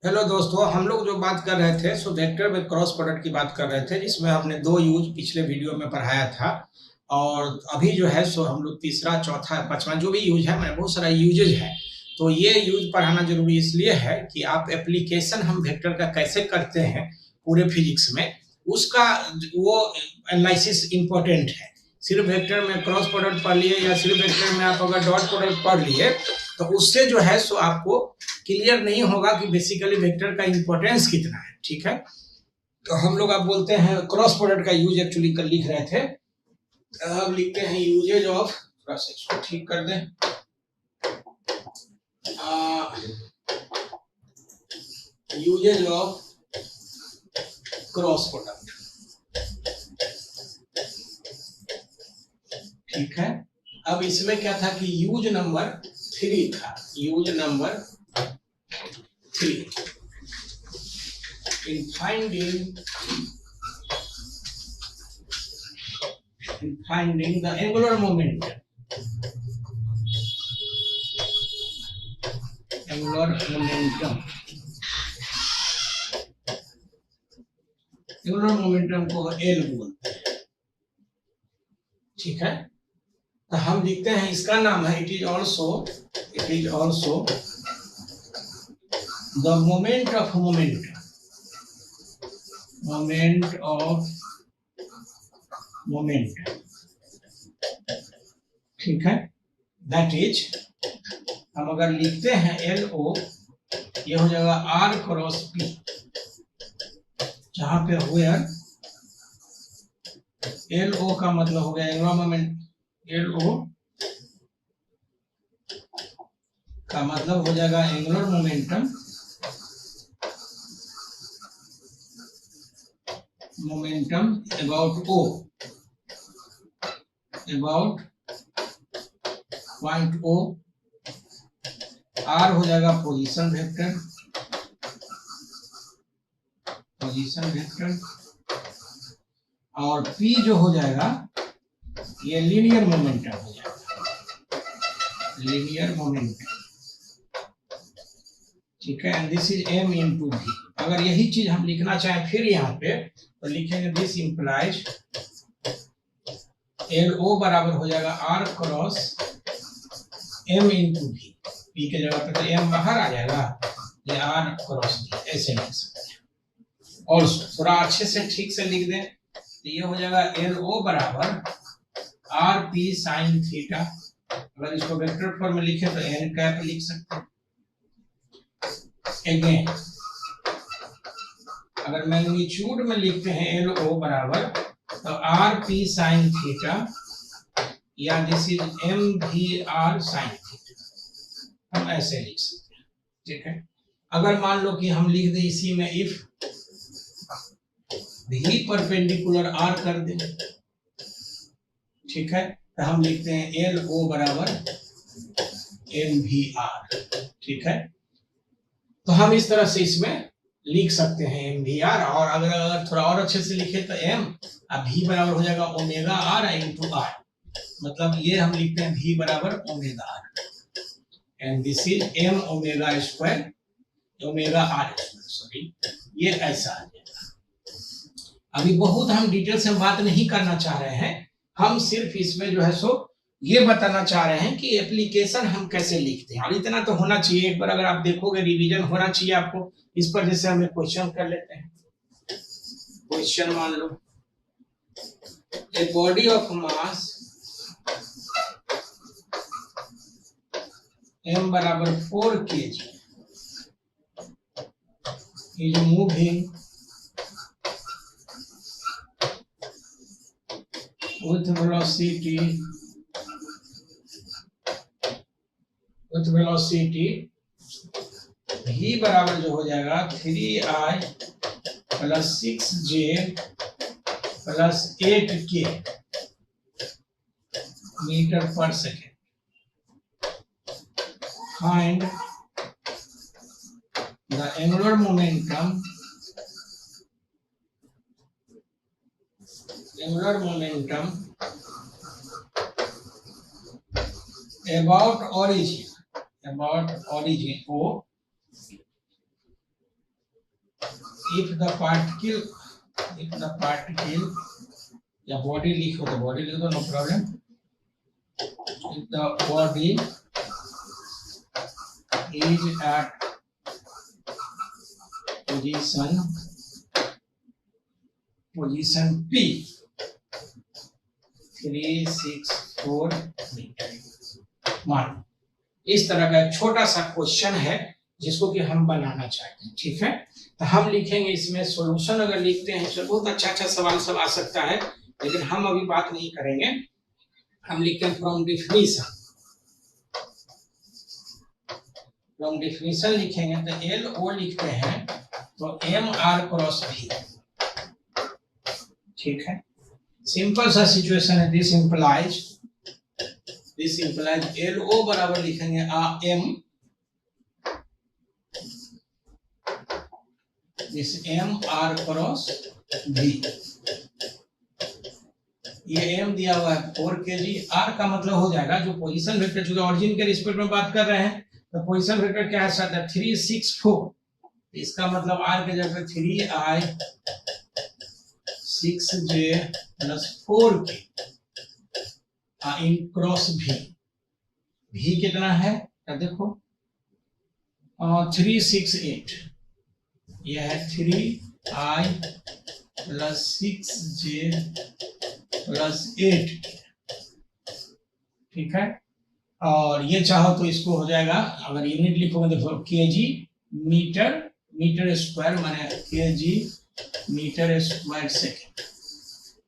Hello दोस्तों, हम लोग जो बात कर रहे थे सो वेक्टर में क्रॉस प्रोडक्ट की बात कर रहे थे, जिसमें हमने दो यूज पिछले वीडियो में पढ़ाया था। और अभी जो है सो हम लोग तीसरा चौथा पांचवा जो भी यूज है, मैंने बहुत सारा यूजेज है। तो ये यूज पढ़ाना जरूरी इसलिए है कि आप एप्लीकेशन हम वेक्टर का कैसे करते हैं पूरे फिजिक्स में, उसका वो एनालिसिस इंपॉर्टेंट है। सिर्फ वेक्टर में क्रॉस प्रोडक्ट पढ़ लिए या सिर्फ वेक्टर में आप अगर डॉट प्रोडक्ट पढ़ लिए तो उससे जो है सो आपको क्लियर नहीं होगा कि बेसिकली वेक्टर का इंपॉर्टेंस कितना है। ठीक है, तो हम लोग अब बोलते हैं क्रॉस प्रोडक्ट का यूज एक्चुअली कर लिख रहे थे। अब लिखते हैं यूजेज ऑफ, थोड़ा सा इसको ठीक कर दें। Usages of cross product. ठीक है, अब इसमें क्या था कि यूज नंबर 3 था। Use number 3 in finding the angular momentum. angular momentum angular momentum को L बोलते हैं। ठीक है, तो हम लिखते हैं, इसका नाम है it is also the moment of moment. ठीक है, दैट इज, हम अगर लिखते हैं एल ओ, ये हो जाएगा आर क्रॉस पी, जहां पे वेयर एल ओ का मतलब हो गया एंगुलर मोमेंट। एल ओ का मतलब हो जाएगा angular momentum, about O, about point O. R हो जाएगा पोजीशन वेक्टर, और पी जो हो जाएगा ये लीनियर मोमेंटम हो जाएगा, लीनियर मोमेंटम। ठीक है, and this is M into V. अगर यही चीज हम लिखना चाहें फिर यहाँ पे तो लिखेंगे दिस इंप्लाइज एल ओ बराबर हो जाएगा R cross M into V. P के जगह पे तो एम बाहर आ जाएगा, ये आर क्रॉस वी, ऐसे लिख सकते हैं। और थोड़ा अच्छे से ठीक से लिख दें तो ये हो जाएगा एल ओ बराबर आर पी साइन थीटा। अगर इसको वेक्टर फॉर्म में लिखे तो एन कैप लिख सकते हैं। अगेन अगर मैग्नीट्यूड में लिखते हैं एल ओ बराबर तो आर पी साइन थीटा, या this is M V R sine theta, हम ऐसे लिख सकते हैं। ठीक है, अगर मान लो कि हम लिख दें इसी में इफ भी परपेंडिकुलर आर कर दें, ठीक है, तो हम लिखते हैं एल ओ बराबर एम वी आर। ठीक है, तो हम इस तरह से इसमें लिख सकते हैं एम वी आर। और अगर थोड़ा और अच्छे से लिखे तो एम भी बराबर हो जाएगा ओमेगा आर इंटू आर, मतलब ये हम लिखते हैं भी बराबर omega R, and this is M omega square, omega R square, sorry, ये ऐसा आ जाएगा। अभी बहुत हम डिटेल से बात नहीं करना चाह रहे हैं, हम सिर्फ इसमें जो है सो ये बताना चाह रहे हैं कि एप्लीकेशन हम कैसे लिखते हैं। और इतना तो होना चाहिए, एक बार अगर आप देखोगे रिवीजन होना चाहिए आपको इस पर। जैसे हम एक क्वेश्चन कर लेते हैं। क्वेश्चन मान लो, a body of mass m बराबर 4 kg is moving with velocity v बराबर जो हो जाएगा 3i plus 6j plus 8k metre पर second. Find the angular momentum about origin O if the particle या body लिखो तो body लिख दो, no problem. If the body is at position P 364 metre. मान इस तरह का एक छोटा सा क्वेश्चन है जिसको कि हम बनाना चाहते हैं. ठीक है, तो हम लिखेंगे इसमें सॉल्यूशन. अगर लिखते हैं तो बहुत अच्छा सवाल सब आ सकता है, लेकिन हम अभी बात नहीं करेंगे. हम लिखते हैं फ्रॉम डिफिनीशन लिखेंगे तो एल ओ लिखते हैं तो एम आर क्रॉस भी. ठीक है, सिंपल सा सिचुएशन है. दिस इंप्लाइज एल ओ बराबर लिखेंगे M, this M R cross भी. ये एम दिया हुआ है 4 kg. आर का मतलब हो जाएगा जो पोजीशन वेक्टर, चूंकि ऑरिजिन के रिस्पेक्ट में बात कर रहे हैं तो पोजीशन वेक्टर क्या है सर, 364. इसका मतलब आर के जगह 3i 6j + 4k इन क्रॉस भी कितना है देखो 368. यह है 3i + 6j + 8. ठीक है, और ये चाहो तो इसको हो जाएगा, अगर यूनिट लिखोगे देखो केजी मीटर स्क्वायर माने केजी मीटर स्क्वायर सेकेंड.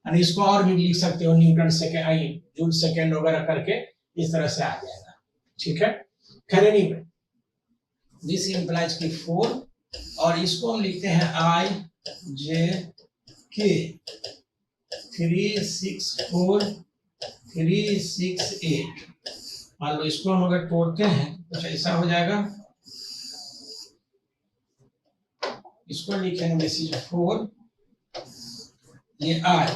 और इसको और भी लिख सकते हो न्यूटन सेकेंड, जूल सेकेंड वगैरह करके इस तरह से आ जाएगा. ठीक है, खैर एनीवे दिस इंप्लाइज की 4, और इसको हम लिखते हैं आई जे के 364 368. मान लो इसको हम अगर तोड़ते हैं तो ऐसा हो जाएगा. इसको लिखेंगे मैसेज 4, ये आई,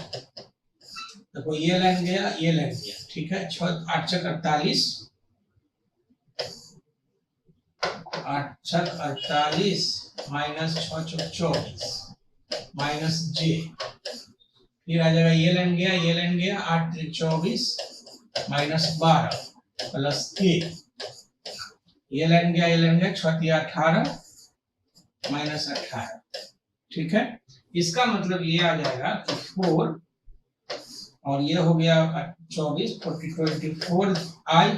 देखो ये लाइन गया ये लाइन गया. ठीक है, 8 × 48 -6 × 24 -j. फिर आ जाएगा ये लाइन गया 8 × 24 -12 + k. ये लाइन गया 6 × 18 -18. ठीक है, इसका मतलब ये आ जाएगा कि 4 और ये हो गया 24 24i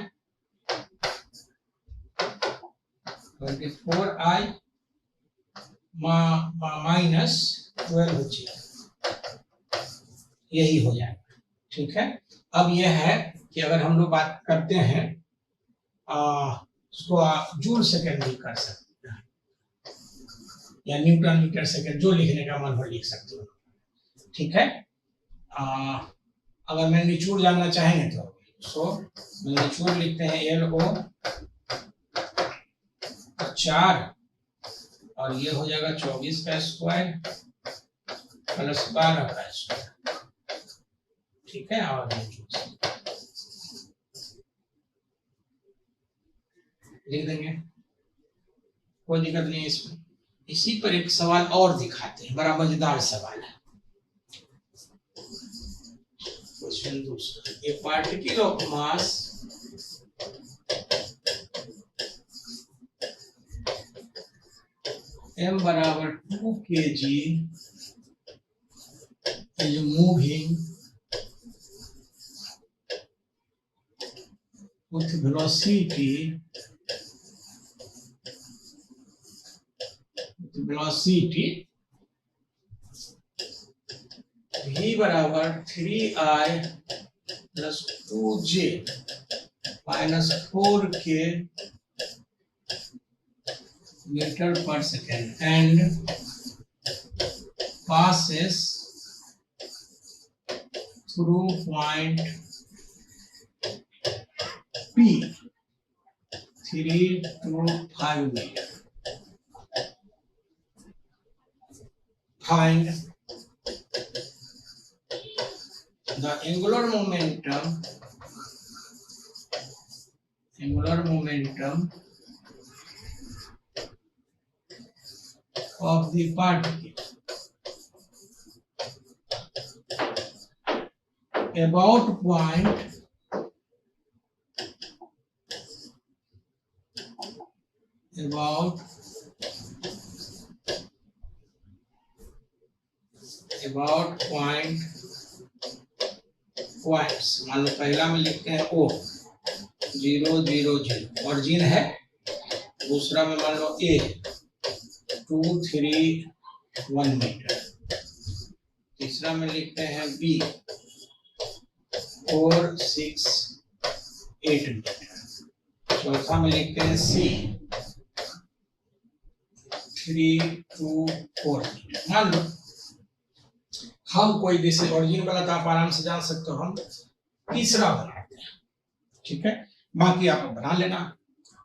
-12j. यही हो जाएगा. ठीक है, अब यह है कि अगर हम लोग बात करते हैं उसको जूल सेकेंड भी कर सकते हैं या न्यूटन मीटर सेकेंड, जो लिखने का मन हो लिख सकते हो. ठीक है, अगर मैग्नीट्यूड जानना चाहेंगे तो मैग्नीट्यूड लिखते हैं एल ओ 4 और ये हो जाएगा 24 का स्क्वायर + 12 का स्क्वायर. ठीक है, और लिख देंगे, कोई दिक्कत नहीं है इसमें. इसी पर एक सवाल और दिखाते हैं, बड़ा मजेदार सवाल है. क्वेश्चन दूसरा, ए पार्टिकल ऑफ मास m बराबर 2 kg is moving with velocity v बराबर 3i + 2j - 4k m/s and passes through point P 3 to 5 meter. Find the angular momentum of the particle about point points, मान लो पहला में लिखते हैं O 0 0 0 origin है, दूसरा में मान लो A 2 3 1 मीटर, तीसरा में लिखते हैं B 4 6 8 मीटर, चौथा में लिखते हैं C 3 2 4 मीटर। मान लो हम कोई जैसे ऑरिजिन वाला तो आप आराम से जान सकते हो, हम तीसरा बनाते हैं, ठीक है, बाकी आप बना लेना।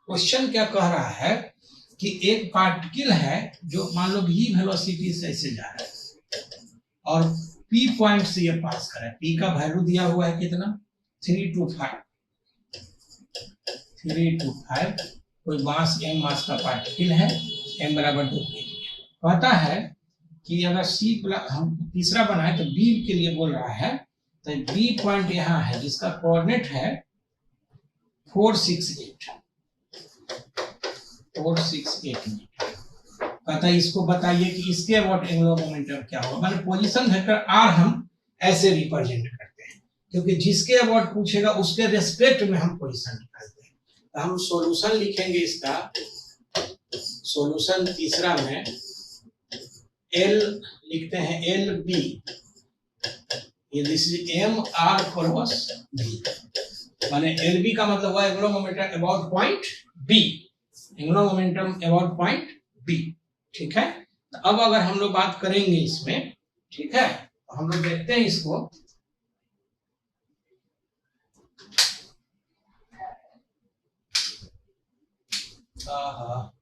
क्वेश्चन क्या कह रहा है कि एक पार्टिकल है जो मान लो v वेलोसिटी से ऐसे जा रहा है और p पॉइंट से ये पास कर रहा है, p का वैल्यू दिया हुआ है कितना 325, कोई मास m मास का पार्टिकल है, m बराबर 2 kg। कहता है कि अगर C हम तीसरा बनाए तो B के लिए बोल रहा है, तो B पॉइंट यहाँ है जिसका कोऑर्डिनेट है 468 मीटर। कहता है इसको बताइए कि इसके अबाउट एंगुलर मोमेंटम क्या होगा। माने पोजीशन वेक्टर R हम ऐसे रिप्रेजेंट करते हैं, क्योंकि जिसके अबाउट पूछेगा उसके रेस्पेक्ट में हम पोजीशन निकालते हैं। तो हम सॉल्यूशन लिखेंगे इसका, सॉल्यूशन तीसरा में L लिखते हैं LB, ये this is MR cross B, माने LB का मतलब हुआ angular momentum about point B, angular momentum about point B, ठीक है। तो अब अगर हम लोग बात करेंगे इसमें, ठीक है, तो हम लोग देखते हैं इसको, हाँ